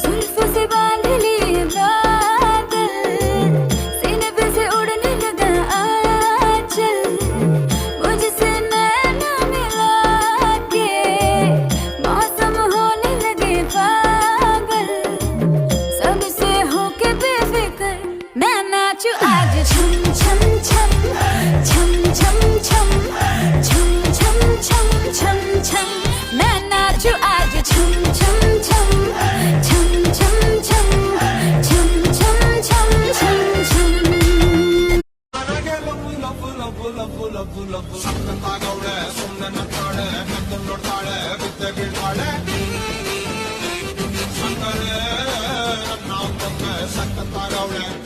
जुल्फों से बांध लिए बादल, सीने पे से उड़ने लगा आंचल, मुझसे नैना मिला के मौसम होने लगे पागल, सबसे होके बेफिक्र मैं नाचूं आज झूम